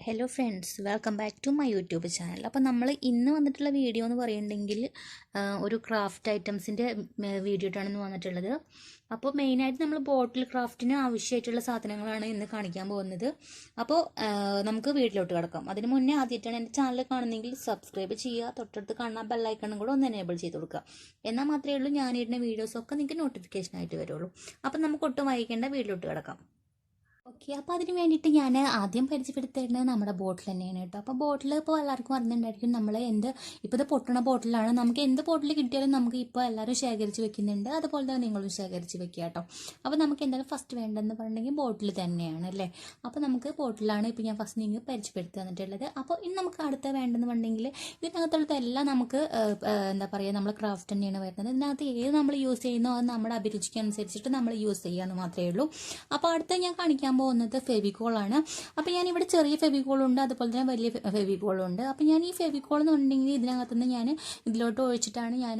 Hello friends, welcome back to my YouTube channel. അപ്പോൾ നമ്മൾ ഇന്ന് വന്നിട്ടുള്ള വീഡിയോ എന്ന് പറയുന്നുണ്ടെങ്കിൽ ഒരു ക്രാഫ്റ്റ് ഐറ്റംസിൻ്റെ വീഡിയോ ആയിട്ടാണ് ഇന്ന് വന്നിട്ടുള്ളത്. അപ്പോൾ മെയിനായിട്ട് നമ്മൾ ബോട്ടിൽ ക്രാഫ്റ്റിന് ആവശ്യമായിട്ടുള്ള സാധനങ്ങളാണ് ഇന്ന് കാണിക്കാൻ പോകുന്നത്. അപ്പോൾ നമുക്ക് വീട്ടിലോട്ട് കിടക്കാം. അതിന് മുന്നേ ആദ്യമായിട്ടാണ് എൻ്റെ ചാനൽ കാണുന്നതെങ്കിൽ സബ്സ്ക്രൈബ് ചെയ്യുക, തൊട്ടടുത്ത് കാണാൻ ബെല്ലൈക്കണും കൂടെ ഒന്ന് എനേബിൾ ചെയ്ത് കൊടുക്കുക. എന്നാൽ മാത്രമേ ഉള്ളൂ ഞാനിടുന്ന വീഡിയോസൊക്കെ നിങ്ങൾക്ക് നോട്ടിഫിക്കേഷൻ ആയിട്ട് വരുള്ളൂ. അപ്പോൾ നമുക്ക് ഒട്ടും വൈകിക്കേണ്ട വീട്ടിലോട്ട് കിടക്കാം. ഓക്കെ, അപ്പോൾ അതിന് വേണ്ടിയിട്ട് ഞാൻ ആദ്യം പരിചയപ്പെടുത്തുന്നത് നമ്മുടെ ബോട്ടിൽ തന്നെയാണ് കേട്ടോ. അപ്പോൾ ബോട്ടിൽ ഇപ്പോൾ എല്ലാവർക്കും അറിഞ്ഞിട്ടുണ്ടായിരിക്കും, നമ്മൾ ഇപ്പോൾ ഇത് പൊട്ടണ ബോട്ടിലാണ്. നമുക്ക് എന്ത് ബോട്ടിൽ കിട്ടിയാലും നമുക്ക് ഇപ്പോൾ എല്ലാവരും ശേഖരിച്ച് വെക്കുന്നുണ്ട്. അതുപോലെ തന്നെ നിങ്ങളും ശേഖരിച്ച് വെക്കുക കേട്ടോ. അപ്പോൾ നമുക്ക് എന്തായാലും ഫസ്റ്റ് വേണ്ടതെന്ന് പറഞ്ഞിട്ടുണ്ടെങ്കിൽ ബോട്ടിൽ തന്നെയാണ് അല്ലേ. അപ്പോൾ നമുക്ക് ബോട്ടിലാണ് ഇപ്പോൾ ഞാൻ ഫസ്റ്റ് നിങ്ങൾക്ക് പരിചയപ്പെടുത്തി തന്നിട്ടുള്ളത്. അപ്പോൾ ഇനി നമുക്ക് അടുത്ത വേണ്ടതെന്ന് പറഞ്ഞിട്ടുണ്ടെങ്കിൽ ഇതിനകത്തുള്ളത് എല്ലാം നമുക്ക് എന്താ പറയുക, നമ്മൾ ക്രാഫ്റ്റ് തന്നെയാണ് വരുന്നത്. ഇതിനകത്ത് ഏത് നമ്മൾ യൂസ് ചെയ്യുന്നോ അത് നമ്മുടെ അഭിരുചിക്ക് അനുസരിച്ചിട്ട് നമ്മൾ യൂസ് ചെയ്യാമെന്ന് മാത്രമേ ഉള്ളൂ. അപ്പോൾ അടുത്ത ഞാൻ കാണിക്കാൻ പോകുന്നത് ഫെവിക്കോളാണ്. അപ്പോൾ ഞാൻ ഇവിടെ ചെറിയ ഫെവിക്കോളുണ്ട്, അതുപോലെ തന്നെ വലിയ ഫെവിക്കോളുണ്ട്. അപ്പോൾ ഞാൻ ഈ ഫെവിക്കോൾ എന്ന് പറഞ്ഞിട്ടുണ്ടെങ്കിൽ ഇതിനകത്തുനിന്ന് ഞാൻ ഇതിലോട്ട് ഒഴിച്ചിട്ടാണ് ഞാൻ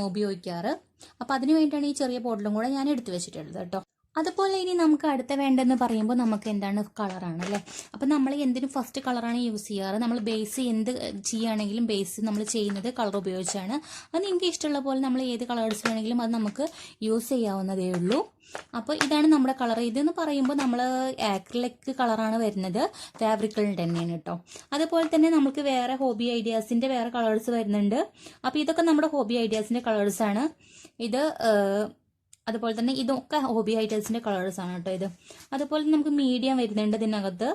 ഉപയോഗിക്കാറ്. അപ്പോൾ അതിന് വേണ്ടിയിട്ടാണ് ഈ ചെറിയ ബോട്ടിലും കൂടെ ഞാൻ എടുത്തു വെച്ചിട്ടുള്ളത് കേട്ടോ. അതുപോലെ ഇനി നമുക്ക് അടുത്ത വേണ്ടതെന്ന് പറയുമ്പോൾ നമുക്ക് എന്താണ്, കളറാണ് അല്ലേ. അപ്പം നമ്മൾ എന്തിനും ഫസ്റ്റ് കളറാണ് യൂസ് ചെയ്യാറ്. നമ്മൾ ബേസ് എന്ത് ചെയ്യുകയാണെങ്കിലും ബേസ് നമ്മൾ ചെയ്യുന്നത് കളർ ഉപയോഗിച്ചാണ്. അത് നിങ്ങൾക്ക് ഇഷ്ടമുള്ള പോലെ നമ്മൾ ഏത് കളേഴ്സ് വേണമെങ്കിലും അത് നമുക്ക് യൂസ് ചെയ്യാവുന്നതേ ഉള്ളൂ. അപ്പോൾ ഇതാണ് നമ്മുടെ കളർ. ഇതെന്ന് പറയുമ്പോൾ നമ്മൾ ആക്രിലിക് കളറാണ് വരുന്നത്, ഫാബ്രിക്കുകളുടെ തന്നെയാണ് കേട്ടോ. അതുപോലെ തന്നെ നമുക്ക് വേറെ ഹോബി ഐഡിയാസിൻ്റെ വേറെ കളേഴ്സ് വരുന്നുണ്ട്. അപ്പോൾ ഇതൊക്കെ നമ്മുടെ ഹോബി ഐഡിയാസിൻ്റെ കളേഴ്സാണ്. ഇത് അതുപോലെ തന്നെ ഇതൊക്കെ ഹോബി ഐറ്റംസിൻ്റെ കളേഴ്സാണ് കേട്ടോ ഇത്. അതുപോലെ നമുക്ക് മീഡിയം വരുന്നുണ്ട് ഇതിനകത്ത്.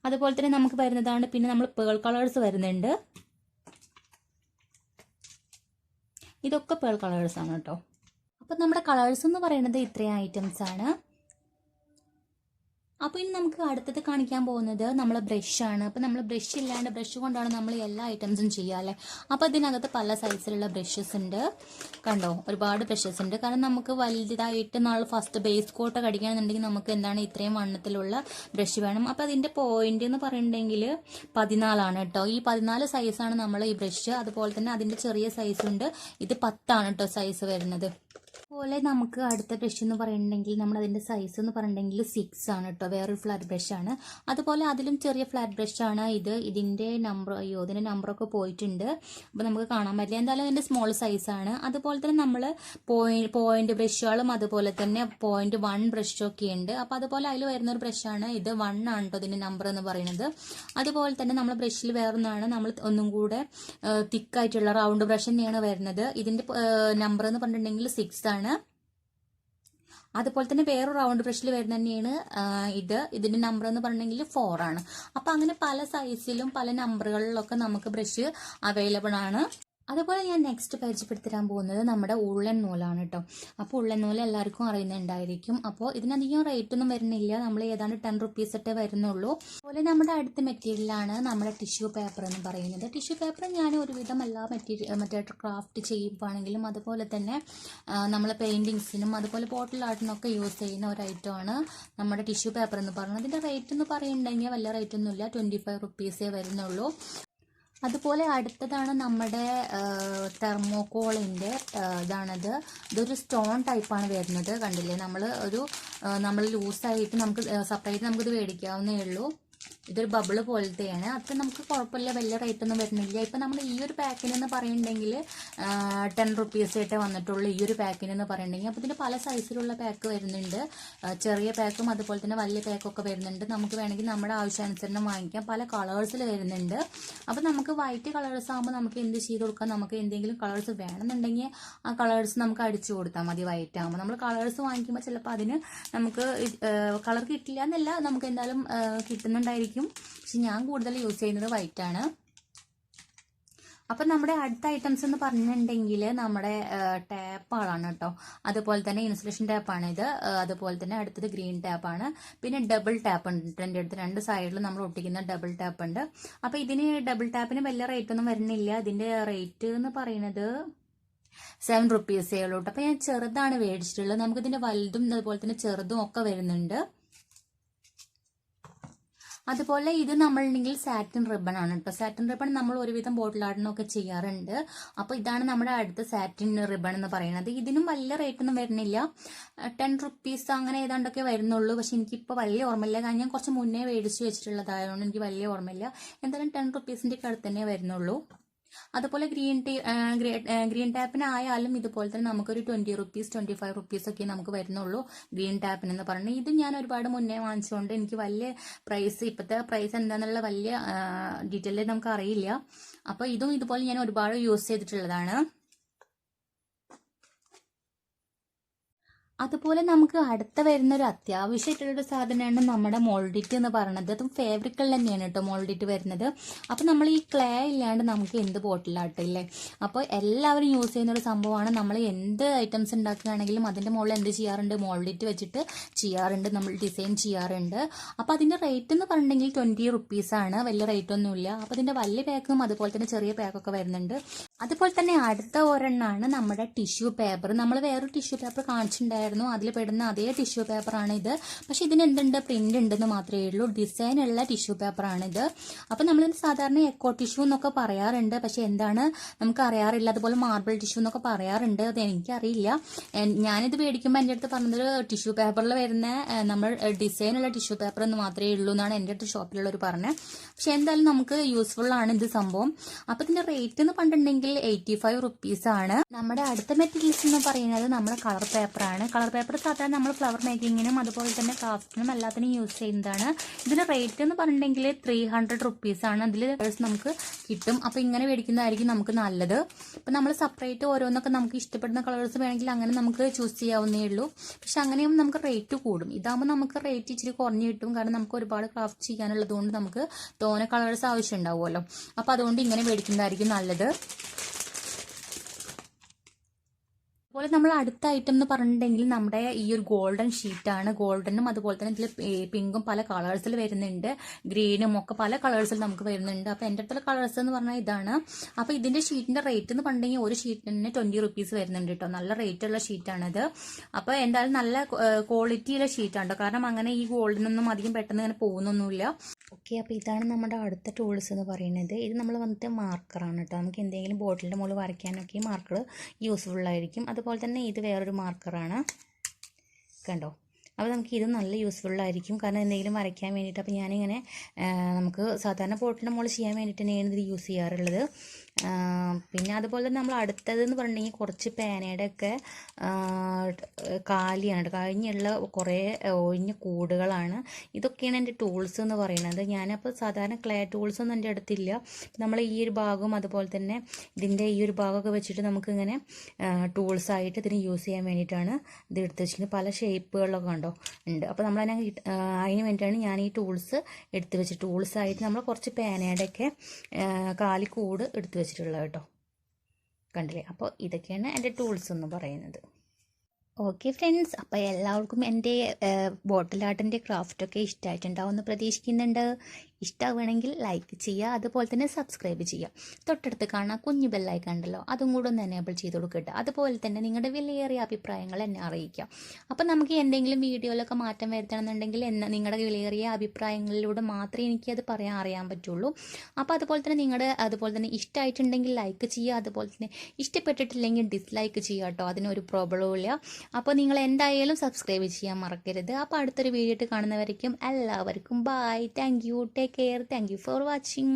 അതുപോലെ തന്നെ നമുക്ക് വരുന്നതാണ് പിന്നെ നമ്മൾ പേൾ കളേഴ്സ് വരുന്നുണ്ട്. ഇതൊക്കെ പേൾ കളേഴ്സാണ് കേട്ടോ. അപ്പം നമ്മുടെ കളേഴ്സ് എന്ന് പറയുന്നത് ഇത്രയും ഐറ്റംസാണ്. അപ്പോൾ ഇനി നമുക്ക് അടുത്തത് കാണിക്കാൻ പോകുന്നത് നമ്മൾ ബ്രഷാണ്. അപ്പോൾ നമ്മൾ ബ്രഷ് ഇല്ലാണ്ട് ബ്രഷ് കൊണ്ടാണ് നമ്മൾ എല്ലാ ഐറ്റംസും ചെയ്യുക അല്ലേ. അപ്പോൾ ഇതിനകത്ത് പല സൈസിലുള്ള ബ്രഷസ് ഉണ്ട് കണ്ടോ, ഒരുപാട് ബ്രഷസ് ഉണ്ട്. കാരണം നമുക്ക് വലുതായിട്ട് നമ്മൾ ഫസ്റ്റ് ബേസ് കോട്ടൊക്കെ അടിക്കുകയാണെന്നുണ്ടെങ്കിൽ നമുക്ക് എന്താണ് ഇത്രയും വണ്ണത്തിലുള്ള ബ്രഷ് വേണം. അപ്പോൾ അതിൻ്റെ പോയിന്റ് എന്ന് പറയുന്നുണ്ടെങ്കിൽ 14 കേട്ടോ. ഈ 14 സൈസാണ് നമ്മൾ ഈ ബ്രഷ്. അതുപോലെ തന്നെ അതിൻ്റെ ചെറിയ സൈസുണ്ട്, ഇത് 10 കേട്ടോ സൈസ് വരുന്നത്. അതുപോലെ നമുക്ക് അടുത്ത ബ്രഷ് എന്ന് പറയുന്നുണ്ടെങ്കിൽ നമ്മൾ അതിൻ്റെ സൈസ് എന്ന് പറഞ്ഞിട്ടുണ്ടെങ്കിൽ 6 ആണ് കേട്ടോ. വേറൊരു ഫ്ലാറ്റ് ബ്രഷാണ്. അതുപോലെ അതിലും ചെറിയ ഫ്ലാറ്റ് ബ്രഷാണ് ഇത്. ഇതിൻ്റെ ഇതിൻ്റെ നമ്പറൊക്കെ പോയിട്ടുണ്ട്, അപ്പോൾ നമുക്ക് കാണാൻ പറ്റില്ല. എന്തായാലും ഇതിൻ്റെ സ്മോൾ സൈസാണ്. അതുപോലെ തന്നെ നമ്മൾ പോയിന്റ് ബ്രഷുകളും അതുപോലെ തന്നെ 0.1 ബ്രഷൊക്കെ ഉണ്ട്. അപ്പോൾ അതുപോലെ അതിൽ വരുന്നൊരു ബ്രഷാണ് ഇത്. 1 ആണ് കേട്ടോ ഇതിൻ്റെ നമ്പർ എന്ന് പറയുന്നത്. അതുപോലെ തന്നെ നമ്മൾ ബ്രഷിൽ വേറൊന്നാണ്, നമ്മൾ ഒന്നും കൂടെ തിക്കായിട്ടുള്ള റൗണ്ട് ബ്രഷ് തന്നെയാണ് വരുന്നത്. ഇതിൻ്റെ നമ്പർ എന്ന് പറഞ്ഞിട്ടുണ്ടെങ്കിൽ 6 ആണ്. അതുപോലെ തന്നെ വേറെ റൗണ്ട് ബ്രഷിൽ വരുന്ന തന്നെയാണ് ഇതിന്റെ നമ്പർ എന്ന് പറഞ്ഞിട്ടുണ്ടെങ്കിൽ 4 ആണ്. അപ്പൊ അങ്ങനെ പല സൈസിലും പല നമ്പറുകളിലൊക്കെ നമുക്ക് ബ്രഷ് അവൈലബിൾ ആണ്. അതുപോലെ ഞാൻ നെക്സ്റ്റ് പരിചയപ്പെടുത്താൻ പോകുന്നത് നമ്മുടെ ഉള്ളൻ നൂലാണ് കേട്ടോ. അപ്പോൾ ഉള്ളൻ നൂല് എല്ലാവർക്കും അറിയുന്നുണ്ടായിരിക്കും. അപ്പോൾ ഇതിനധികം റേറ്റ് ഒന്നും വരുന്നില്ല, നമ്മൾ ഏതാണ്ട് 10 റുപ്പീസ് ഇട്ടേ വരുന്നുള്ളൂ. അതുപോലെ നമ്മുടെ അടുത്ത മെറ്റീരിയലാണ് നമ്മുടെ ടിഷ്യൂ പേപ്പർ എന്ന് പറയുന്നത്. ടിഷ്യൂ പേപ്പർ ഞാൻ ഒരുവിധം എല്ലാ മറ്റേ ക്രാഫ്റ്റ് ചെയ്യുമ്പോഴാണെങ്കിലും അതുപോലെ തന്നെ നമ്മൾ പെയിൻറ്റിങ്സിനും അതുപോലെ ബോട്ടിൽ ആർട്ടിനൊക്കെ യൂസ് ചെയ്യുന്ന ഒരു ഐറ്റമാണ് നമ്മുടെ ടിഷ്യൂ പേപ്പർ എന്ന് പറയുന്നത്. ഇതിൻ്റെ റേറ്റ് എന്ന് പറയുന്നുണ്ടെങ്കിൽ വലിയ റേറ്റ് ഒന്നുമില്ല, 25 റുപ്പീസേ വരുന്നുള്ളൂ. അതുപോലെ അടുത്തതാണ് നമ്മുടെ തെർമോക്കോളിൻ്റെ ഇതാണത്. ഇതൊരു സ്റ്റോൺ ടൈപ്പാണ് വരുന്നത്, കണ്ടില്ലേ. നമ്മൾ ലൂസായിട്ട് നമുക്ക് സെപ്പറേറ്റ് നമുക്കിത് മേടിക്കാവുന്നേ ഉള്ളൂ. ഇതൊരു ബബിള് പോലത്തെയാണ്. അത് നമുക്ക് കുഴപ്പമില്ല, വലിയ റേറ്റ് ഒന്നും വരുന്നില്ല. ഇപ്പം നമ്മൾ ഈ ഒരു പാക്കിന് എന്ന് പറയുന്നുണ്ടെങ്കിൽ 10 റുപ്പീസ് ആയിട്ടേ വന്നിട്ടുള്ളൂ ഈ ഒരു പാക്കിന് എന്ന് പറയുന്നുണ്ടെങ്കിൽ. അപ്പോൾ ഇതിൻ്റെ പല സൈസിലുള്ള പാക്ക് വരുന്നുണ്ട്, ചെറിയ പാക്കും അതുപോലെ തന്നെ വലിയ പാക്കൊക്കെ വരുന്നുണ്ട്. നമുക്ക് വേണമെങ്കിൽ നമ്മുടെ ആവശ്യാനുസരണം വാങ്ങിക്കാം. പല കളേഴ്സിൽ വരുന്നുണ്ട്. അപ്പോൾ നമുക്ക് വൈറ്റ് കളേഴ്സ് ആകുമ്പോൾ നമുക്ക് എന്ത് ചെയ്ത് കൊടുക്കാം, നമുക്ക് എന്തെങ്കിലും കളേഴ്സ് വേണമെന്നുണ്ടെങ്കിൽ ആ കളേഴ്സ് നമുക്ക് അടിച്ചു കൊടുത്താൽ മതി. വൈറ്റ് ആകുമ്പോൾ നമ്മൾ കളേഴ്സ് വാങ്ങിക്കുമ്പോൾ ചിലപ്പോൾ അതിന് നമുക്ക് കളർ കിട്ടില്ല എന്നല്ല, നമുക്ക് എന്തായാലും കിട്ടുന്നുണ്ടായിരിക്കും. പക്ഷെ ഞാൻ കൂടുതൽ യൂസ് ചെയ്യുന്നത് വൈറ്റ് ആണ്. അപ്പം നമ്മുടെ അടുത്ത ഐറ്റംസ് എന്ന് പറഞ്ഞിട്ടുണ്ടെങ്കിൽ നമ്മുടെ ടാപ്പുകളാണ് കേട്ടോ. അതുപോലെ തന്നെ ഇൻസുലേഷൻ ടാപ്പാണ് ഇത്. അതുപോലെ തന്നെ അടുത്തത് ഗ്രീൻ ടാപ്പാണ്. പിന്നെ ഡബിൾ ടാപ്പ് ഉണ്ട് എൻ്റെ അടുത്ത്. 2 സൈഡിൽ നമ്മൾ ഒട്ടിക്കുന്ന ഡബിൾ ടാപ്പ് ഉണ്ട്. അപ്പോൾ ഇതിന് ഡബിൾ ടാപ്പിന് വലിയ റേറ്റ് ഒന്നും വരുന്നില്ല. ഇതിൻ്റെ റേറ്റ് എന്ന് പറയുന്നത് 7 റുപ്പീസേ ഉള്ളൂ കേട്ടോ. അപ്പോൾ ഞാൻ ചെറുതാണ് മേടിച്ചിട്ടുള്ളത്. നമുക്കിതിൻ്റെ വലുതും അതുപോലെ തന്നെ ചെറുതും ഒക്കെ വരുന്നുണ്ട്. അതുപോലെ ഇത് നമ്മളുണ്ടെങ്കിൽ സാറ്റിൻ റിബൺ ആണ് കേട്ടോ. സാറ്റിൻ റിബൺ നമ്മൾ ഒരുവിധം ബോട്ടിൽ ആർട്ടിനൊക്കെ ചെയ്യാറുണ്ട്. അപ്പോൾ ഇതാണ് നമ്മുടെ അടുത്ത സാറ്റിൻ റിബൺ എന്ന് പറയുന്നത്. ഇതിനും വലിയ റേറ്റ് ഒന്നും വരുന്നില്ല, 10 റുപ്പീസ് അങ്ങനെ ഏതാണ്ടൊക്കെ വരുന്നുള്ളൂ. പക്ഷെ എനിക്കിപ്പോൾ വലിയ ഓർമ്മയില്ല, കാരണം ഞാൻ കുറച്ച് മുന്നേ മേടിച്ച് വെച്ചിട്ടുള്ളതായതുകൊണ്ട് എനിക്ക് വലിയ ഓർമ്മയില്ല. എന്തായാലും 10 റുപ്പീസിൻ്റെ ഒക്കെ അടുത്ത് തന്നെ വരുന്നുള്ളൂ. അതുപോലെ ഗ്രീൻ ടാപ്പിനായാലും ഇതുപോലെ തന്നെ നമുക്കൊരു 20 റുപ്പീസ് 25 റുപ്പീസ് ഒക്കെ നമുക്ക് വരുന്നുള്ളൂ ഗ്രീൻ ടാപ്പിന് എന്ന് പറഞ്ഞാൽ. ഇത് ഞാൻ ഒരുപാട് മുന്നേ വാങ്ങിച്ചുകൊണ്ട് എനിക്ക് വലിയ പ്രൈസ്, ഇപ്പോഴത്തെ പ്രൈസ് എന്താണെന്നുള്ള വലിയ ഡീറ്റെയിൽ നമുക്ക് അറിയില്ല. അപ്പോൾ ഇതും ഇതുപോലെ ഞാൻ ഒരുപാട് യൂസ് ചെയ്തിട്ടുള്ളതാണ്. അതുപോലെ നമുക്ക് അടുത്ത വരുന്ന ഒരു അത്യാവശ്യമായിട്ടുള്ളൊരു സാധനമാണ് നമ്മുടെ മോൾഡിറ്റ് എന്ന് പറയുന്നത്. അതും ഫാബ്രിക്കിൽ തന്നെയാണ് കേട്ടോ മോൾഡിറ്റ് വരുന്നത്. അപ്പോൾ നമ്മൾ ഈ ക്ലേ ഇല്ലാണ്ട് നമുക്ക് എന്ത് ബോട്ടിലാട്ടില്ലേ. അപ്പോൾ എല്ലാവരും യൂസ് ചെയ്യുന്ന ഒരു സംഭവമാണ്. നമ്മൾ എന്ത് ഐറ്റംസ് ഉണ്ടാക്കുകയാണെങ്കിലും അതിൻ്റെ മുകളിൽ എന്ത് ചെയ്യാറുണ്ട്, മോൾഡിറ്റ് വെച്ചിട്ട് ചെയ്യാറുണ്ട്, നമ്മൾ ഡിസൈൻ ചെയ്യാറുണ്ട്. അപ്പോൾ അതിൻ്റെ റേറ്റ് എന്ന് പറഞ്ഞിട്ടുണ്ടെങ്കിൽ 20 റുപ്പീസാണ്, വലിയ റേറ്റ് ഒന്നുമില്ല. അപ്പോൾ ഇതിൻ്റെ വലിയ പാക്കും അതുപോലെ തന്നെ ചെറിയ പാക്കൊക്കെ വരുന്നുണ്ട്. അതുപോലെ തന്നെ അടുത്ത ഒരെണ്ണമാണ് നമ്മുടെ ടിഷ്യൂ പേപ്പർ. നമ്മൾ വേറൊരു ടിഷ്യൂ പേപ്പർ കാണിച്ചിട്ടുണ്ടായിരുന്നു, അതിൽ പെടുന്ന അതേ ടിഷ്യൂ പേപ്പറാണ് ഇത്. പക്ഷെ ഇതിന് എന്തുണ്ട്, പ്രിന്റ് ഉണ്ടെന്ന് മാത്രമേ ഉള്ളൂ, ഡിസൈൻ ഉള്ള ടിഷ്യൂ പേപ്പറാണിത്. അപ്പം നമ്മളിത് സാധാരണ എക്കോ ടിഷ്യൂ എന്നൊക്കെ പറയാറുണ്ട്, പക്ഷെ എന്താണ് നമുക്ക് അറിയാറില്ല. അതുപോലെ മാർബിൾ ടിഷ്യൂ എന്നൊക്കെ പറയാറുണ്ട്, അത് എനിക്കറിയില്ല. ഞാനിത് മേടിക്കുമ്പോൾ എൻ്റെ അടുത്ത് പറഞ്ഞത് ടിഷ്യൂ പേപ്പറിൽ വരുന്ന നമ്മൾ ഡിസൈനുള്ള ടിഷ്യൂ പേപ്പർ എന്ന് മാത്രമേ ഉള്ളൂ എന്നാണ് എൻ്റെ അടുത്ത് ഷോപ്പിലുള്ളവർ പറഞ്ഞത്. പക്ഷെ എന്തായാലും നമുക്ക് യൂസ്ഫുൾ ആണ് ഇത് സംഭവം. അപ്പം ഇതിൻ്റെ റേറ്റ് എന്ന് പറഞ്ഞിട്ടുണ്ടെങ്കിൽ 85 റുപ്പീസാണ്. നമ്മുടെ അടുത്ത മെറ്റീരിയൽസ് എന്ന് പറയുന്നത് നമ്മുടെ കളർ പേപ്പറാണ്. കളർ പേപ്പർ സാധാരണ നമ്മൾ ഫ്ലവർ മേക്കിങ്ങിനും അതുപോലെ തന്നെ ക്രാഫ്റ്റിനും എല്ലാത്തിനും യൂസ് ചെയ്യുന്നതാണ്. ഇതിന്റെ റേറ്റ് എന്ന് പറഞ്ഞിട്ടുണ്ടെങ്കിൽ 300 റുപ്പീസാണ്. അതിൽ നമുക്ക് കിട്ടും. അപ്പോൾ ഇങ്ങനെ മേടിക്കുന്നതായിരിക്കും നമുക്ക് നല്ലത്. അപ്പം നമ്മൾ സെപ്പറേറ്റ് ഓരോന്നൊക്കെ നമുക്ക് ഇഷ്ടപ്പെടുന്ന കളേഴ്സ് വേണമെങ്കിൽ അങ്ങനെ നമുക്ക് ചൂസ് ചെയ്യാവുന്നേ ഉള്ളൂ. പക്ഷെ അങ്ങനെയും നമുക്ക് റേറ്റ് കൂടും. ഇതാകുമ്പോൾ നമുക്ക് റേറ്റ് ഇച്ചിരി കുറഞ്ഞ് കിട്ടും, കാരണം നമുക്ക് ഒരുപാട് ക്രാഫ്റ്റ് ചെയ്യാനുള്ളത് കൊണ്ട് നമുക്ക് തോനെ കളേഴ്സ് ആവശ്യം ഉണ്ടാവുമല്ലോ. അപ്പോൾ അതുകൊണ്ട് ഇങ്ങനെ മേടിക്കുന്നതായിരിക്കും നല്ലത്. അതുപോലെ നമ്മൾ അടുത്ത ഐറ്റം എന്ന് പറഞ്ഞിട്ടുണ്ടെങ്കിൽ നമ്മുടെ ഈ ഒരു ഗോൾഡൻ ഷീറ്റാണ്. ഗോൾഡനും അതുപോലെ തന്നെ ഇതിൽ പിങ്കും പല കളേഴ്സിൽ വരുന്നുണ്ട്, ഗ്രീനും ഒക്കെ പല കളേഴ്സിൽ നമുക്ക് വരുന്നുണ്ട്. അപ്പോൾ എൻ്റെ അടുത്തുള്ള കളേഴ്സ് എന്ന് പറഞ്ഞാൽ ഇതാണ്. അപ്പോൾ ഇതിൻ്റെ ഷീറ്റിൻ്റെ റേറ്റ് എന്ന് പറഞ്ഞിട്ടുണ്ടെങ്കിൽ ഒരു ഷീറ്റിന് 20 റുപ്പീസ് വരുന്നുണ്ട് കേട്ടോ. നല്ല റേറ്റുള്ള ഷീറ്റാണിത്. അപ്പോൾ എന്തായാലും നല്ല ക്വാളിറ്റിയുള്ള ഷീറ്റാണ് കേട്ടോ, കാരണം അങ്ങനെ ഈ ഗോൾഡിനൊന്നും അധികം പെട്ടെന്ന് അങ്ങനെ പോകുന്നൊന്നുമില്ല. ഓക്കെ, അപ്പോൾ ഇതാണ് നമ്മുടെ അടുത്ത ടൂൾസ് എന്ന് പറയുന്നത്. ഇത് നമ്മൾ വന്നിട്ട് മാർക്കറാണ് കേട്ടോ. നമുക്ക് എന്തെങ്കിലും ബോട്ടിലിൻ്റെ മുകളിൽ വരയ്ക്കാനൊക്കെ ഈ മാർക്കർ യൂസ്ഫുൾ ആയിരിക്കും. അതുപോലെ തന്നെ ഇത് വേറൊരു മാർക്കറാണ്, കണ്ടോ. അപ്പോൾ നമുക്ക് ഇത് നല്ല യൂസ്ഫുൾ ആയിരിക്കും, കാരണം എന്തെങ്കിലും വരയ്ക്കാൻ വേണ്ടിയിട്ട്. അപ്പോൾ ഞാനിങ്ങനെ നമുക്ക് സാധാരണ ബോട്ടിലിൻ്റെ മുകളിൽ ചെയ്യാൻ വേണ്ടിയിട്ട് തന്നെയാണ് ഇത് യൂസ് ചെയ്യാറുള്ളത്. പിന്നെ അതുപോലെ തന്നെ നമ്മൾ അടുത്തതെന്ന് പറഞ്ഞിട്ടുണ്ടെങ്കിൽ കുറച്ച് പേനയുടെ ഒക്കെ കാലിയാണ്, കഴിഞ്ഞുള്ള കുറേ ഒഴിഞ്ഞ കൂടുകളാണ്. ഇതൊക്കെയാണ് എൻ്റെ ടൂൾസ് എന്ന് പറയുന്നത്. ഞാനപ്പോൾ സാധാരണ ക്ലേ ടൂൾസ് ഒന്നും എൻ്റെ അടുത്തില്ല. നമ്മൾ ഈ ഒരു ഭാഗവും അതുപോലെ തന്നെ ഇതിൻ്റെ ഈ ഒരു ഭാഗമൊക്കെ വെച്ചിട്ട് നമുക്കിങ്ങനെ ടൂൾസായിട്ട് ഇതിന് യൂസ് ചെയ്യാൻ വേണ്ടിയിട്ടാണ് ഇത് എടുത്ത് വെച്ചിരിക്കുന്നത്. പല ഷേപ്പുകളിലൊക്കെ ഉണ്ട്. അപ്പോൾ നമ്മൾ അതിന് വേണ്ടിയിട്ടാണ് ഞാൻ ഈ ടൂൾസ് എടുത്ത് വെച്ചിട്ട്, ടൂൾസായിട്ട് നമ്മൾ കുറച്ച് പേനയുടെയൊക്കെ കാലിക്കൂട് എടുത്ത് വെച്ചിട്ടുള്ളത് കേട്ടോ, കണ്ടില്ലേ. അപ്പോൾ ഇതൊക്കെയാണ് എൻ്റെ ടൂൾസ് എന്ന് പറയുന്നത്. ഓക്കെ ഫ്രണ്ട്സ്, അപ്പോൾ എല്ലാവർക്കും എൻ്റെ ബോട്ടിൽ ആർട്ടിൻ്റെ ക്രാഫ്റ്റൊക്കെ ഇഷ്ടമായിട്ടുണ്ടാവുമെന്ന് പ്രതീക്ഷിക്കുന്നുണ്ട്. ഇഷ്ടമാവുകയാണെങ്കിൽ ലൈക്ക് ചെയ്യുക, അതുപോലെ തന്നെ സബ്സ്ക്രൈബ് ചെയ്യുക. തൊട്ടടുത്ത് കാണാൻ കുഞ്ഞു ബെല്ലൈക്കൺ ഉണ്ടല്ലോ, അതും കൂടെ ഒന്ന് എനേബിൾ ചെയ്ത് കൊടുക്കട്ടെ. അതുപോലെ തന്നെ നിങ്ങളുടെ വിലയേറിയ അഭിപ്രായങ്ങൾ എന്നെ അറിയിക്കാം. അപ്പോൾ നമുക്ക് എന്തെങ്കിലും വീഡിയോയിലൊക്കെ മാറ്റം വരുത്തണമെന്നുണ്ടെങ്കിൽ നിങ്ങളുടെ വിലയേറിയ അഭിപ്രായങ്ങളിലൂടെ മാത്രമേ എനിക്കത് അറിയാൻ പറ്റുള്ളൂ. അപ്പോൾ അതുപോലെ തന്നെ ഇഷ്ടമായിട്ടുണ്ടെങ്കിൽ ലൈക്ക് ചെയ്യുക, അതുപോലെ തന്നെ ഇഷ്ടപ്പെട്ടിട്ടില്ലെങ്കിൽ ഡിസ്ലൈക്ക് ചെയ്യുക കേട്ടോ, അതിനൊരു പ്രോബ്ലവും ഇല്ല. അപ്പോൾ നിങ്ങൾ എന്തായാലും സബ്സ്ക്രൈബ് ചെയ്യാൻ മറക്കരുത്. അപ്പോൾ അടുത്തൊരു വീഡിയോ കാണുന്നവരേക്കും എല്ലാവർക്കും bye. Thank you, take care, thank you for watching.